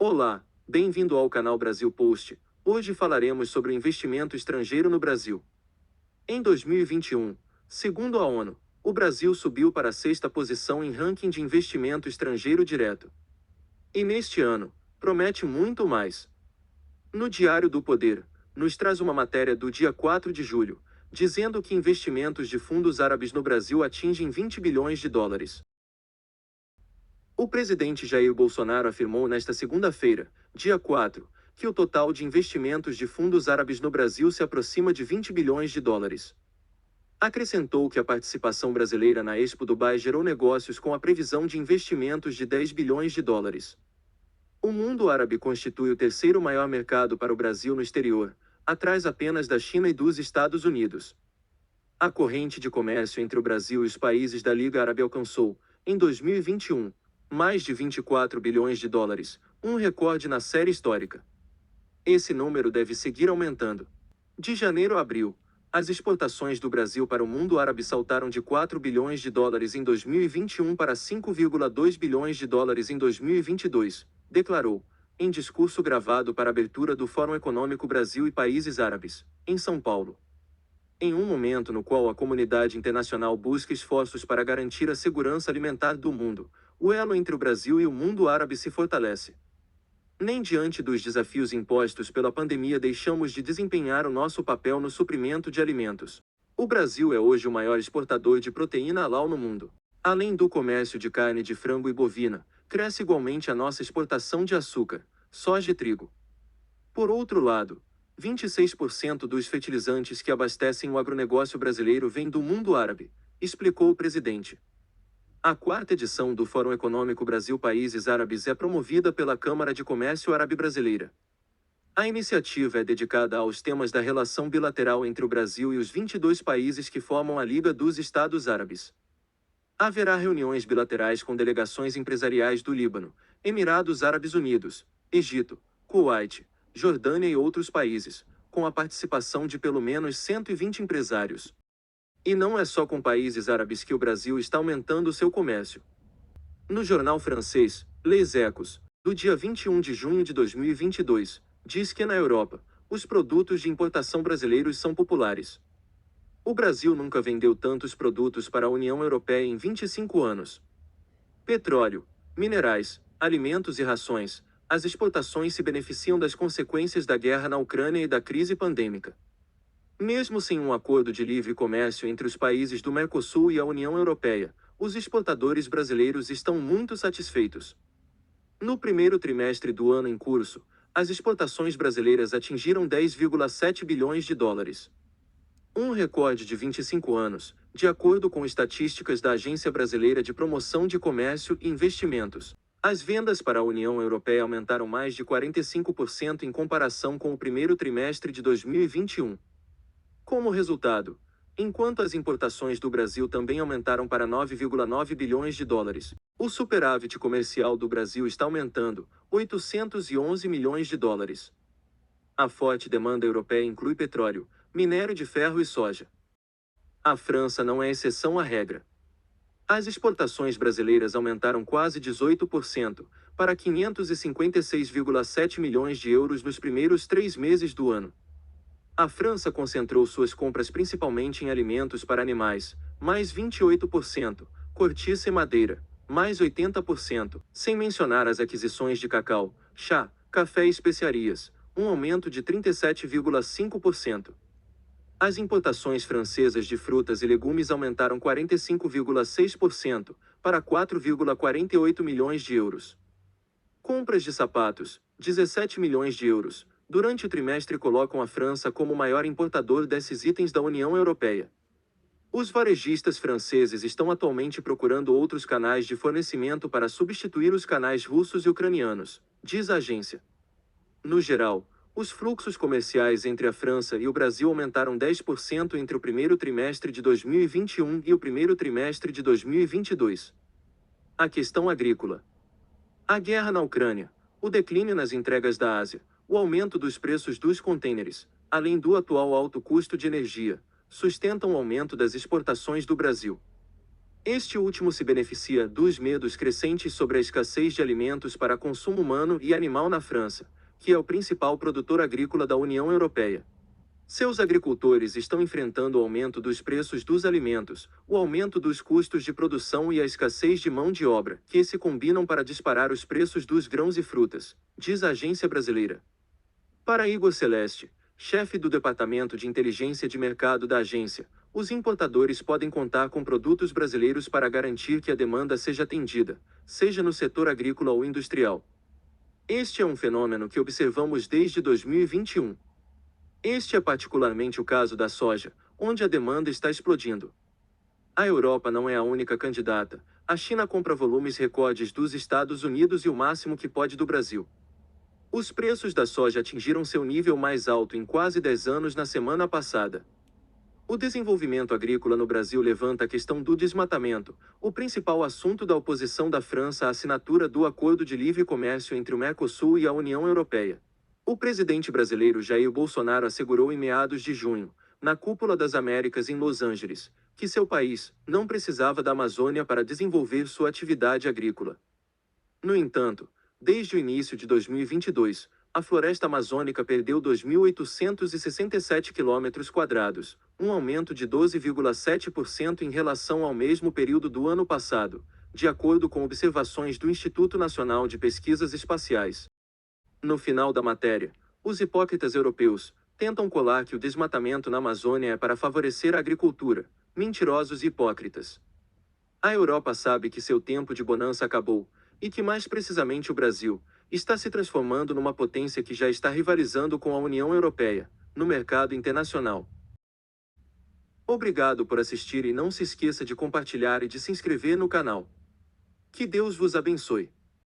Olá, bem-vindo ao canal Brasil Post. Hoje falaremos sobre o investimento estrangeiro no Brasil. Em 2021, segundo a ONU, o Brasil subiu para a sexta posição em ranking de investimento estrangeiro direto. E neste ano, promete muito mais. No Diário do Poder, nos traz uma matéria do dia 4 de julho, dizendo que investimentos de fundos árabes no Brasil atingem 20 bilhões de dólares. O presidente Jair Bolsonaro afirmou nesta segunda-feira, dia 4, que o total de investimentos de fundos árabes no Brasil se aproxima de 20 bilhões de dólares. Acrescentou que a participação brasileira na Expo Dubai gerou negócios com a previsão de investimentos de 10 bilhões de dólares. O mundo árabe constitui o terceiro maior mercado para o Brasil no exterior, atrás apenas da China e dos Estados Unidos. A corrente de comércio entre o Brasil e os países da Liga Árabe alcançou, em 2021, mais de 24 bilhões de dólares, um recorde na série histórica. Esse número deve seguir aumentando. De janeiro a abril, as exportações do Brasil para o mundo árabe saltaram de 4 bilhões de dólares em 2021 para 5,2 bilhões de dólares em 2022, declarou, em discurso gravado para a abertura do Fórum Econômico Brasil e Países Árabes, em São Paulo. Em um momento no qual a comunidade internacional busca esforços para garantir a segurança alimentar do mundo, o elo entre o Brasil e o mundo árabe se fortalece. Nem diante dos desafios impostos pela pandemia deixamos de desempenhar o nosso papel no suprimento de alimentos. O Brasil é hoje o maior exportador de proteína halal no mundo. Além do comércio de carne de frango e bovina, cresce igualmente a nossa exportação de açúcar, soja e trigo. Por outro lado, 26% dos fertilizantes que abastecem o agronegócio brasileiro vêm do mundo árabe, explicou o presidente. A quarta edição do Fórum Econômico Brasil-Países Árabes é promovida pela Câmara de Comércio Árabe Brasileira. A iniciativa é dedicada aos temas da relação bilateral entre o Brasil e os 22 países que formam a Liga dos Estados Árabes. Haverá reuniões bilaterais com delegações empresariais do Líbano, Emirados Árabes Unidos, Egito, Kuwait, Jordânia e outros países, com a participação de pelo menos 120 empresários. E não é só com países árabes que o Brasil está aumentando seu comércio. No jornal francês, Les Echos, do dia 21 de junho de 2022, diz que na Europa, os produtos de importação brasileiros são populares. O Brasil nunca vendeu tantos produtos para a União Europeia em 25 anos. Petróleo, minerais, alimentos e rações, as exportações se beneficiam das consequências da guerra na Ucrânia e da crise pandêmica. Mesmo sem um acordo de livre comércio entre os países do Mercosul e a União Europeia, os exportadores brasileiros estão muito satisfeitos. No primeiro trimestre do ano em curso, as exportações brasileiras atingiram 10,7 bilhões de dólares. Um recorde de 25 anos, de acordo com estatísticas da Agência Brasileira de Promoção de Comércio e Investimentos. As vendas para a União Europeia aumentaram mais de 45% em comparação com o primeiro trimestre de 2021. Como resultado, enquanto as importações do Brasil também aumentaram para 9,9 bilhões de dólares, o superávit comercial do Brasil está aumentando, 811 milhões de dólares. A forte demanda europeia inclui petróleo, minério de ferro e soja. A França não é exceção à regra. As exportações brasileiras aumentaram quase 18%, para 556,7 milhões de euros nos primeiros 3 meses do ano. A França concentrou suas compras principalmente em alimentos para animais, mais 28%, cortiça e madeira, mais 80%, sem mencionar as aquisições de cacau, chá, café e especiarias, um aumento de 37,5%. As importações francesas de frutas e legumes aumentaram 45,6%, para 4,48 milhões de euros. Compras de sapatos, 17 milhões de euros, durante o trimestre colocam a França como o maior importador desses itens da União Europeia. Os varejistas franceses estão atualmente procurando outros canais de fornecimento para substituir os canais russos e ucranianos, diz a agência. No geral, os fluxos comerciais entre a França e o Brasil aumentaram 10% entre o primeiro trimestre de 2021 e o primeiro trimestre de 2022. A questão agrícola. A guerra na Ucrânia, o declínio nas entregas da Ásia, o aumento dos preços dos contêineres, além do atual alto custo de energia, sustentam o aumento das exportações do Brasil. Este último se beneficia dos medos crescentes sobre a escassez de alimentos para consumo humano e animal na França, que é o principal produtor agrícola da União Europeia. Seus agricultores estão enfrentando o aumento dos preços dos alimentos, o aumento dos custos de produção e a escassez de mão de obra, que se combinam para disparar os preços dos grãos e frutas, diz a agência brasileira. Para Igor Celeste, chefe do Departamento de Inteligência de Mercado da agência, os importadores podem contar com produtos brasileiros para garantir que a demanda seja atendida, seja no setor agrícola ou industrial. Este é um fenômeno que observamos desde 2021. Este é particularmente o caso da soja, onde a demanda está explodindo. A Europa não é a única candidata. A China compra volumes recordes dos Estados Unidos e o máximo que pode do Brasil. Os preços da soja atingiram seu nível mais alto em quase 10 anos na semana passada. O desenvolvimento agrícola no Brasil levanta a questão do desmatamento, o principal assunto da oposição da França à assinatura do Acordo de Livre Comércio entre o Mercosul e a União Europeia. O presidente brasileiro Jair Bolsonaro assegurou em meados de junho, na Cúpula das Américas em Los Angeles, que seu país não precisava da Amazônia para desenvolver sua atividade agrícola. No entanto, desde o início de 2022, a floresta amazônica perdeu 2.867 km², um aumento de 12,7% em relação ao mesmo período do ano passado, de acordo com observações do Instituto Nacional de Pesquisas Espaciais. No final da matéria, os hipócritas europeus tentam colar que o desmatamento na Amazônia é para favorecer a agricultura. Mentirosos e hipócritas. A Europa sabe que seu tempo de bonança acabou, e que mais precisamente o Brasil está se transformando numa potência que já está rivalizando com a União Europeia, no mercado internacional. Obrigado por assistir e não se esqueça de compartilhar e de se inscrever no canal. Que Deus vos abençoe.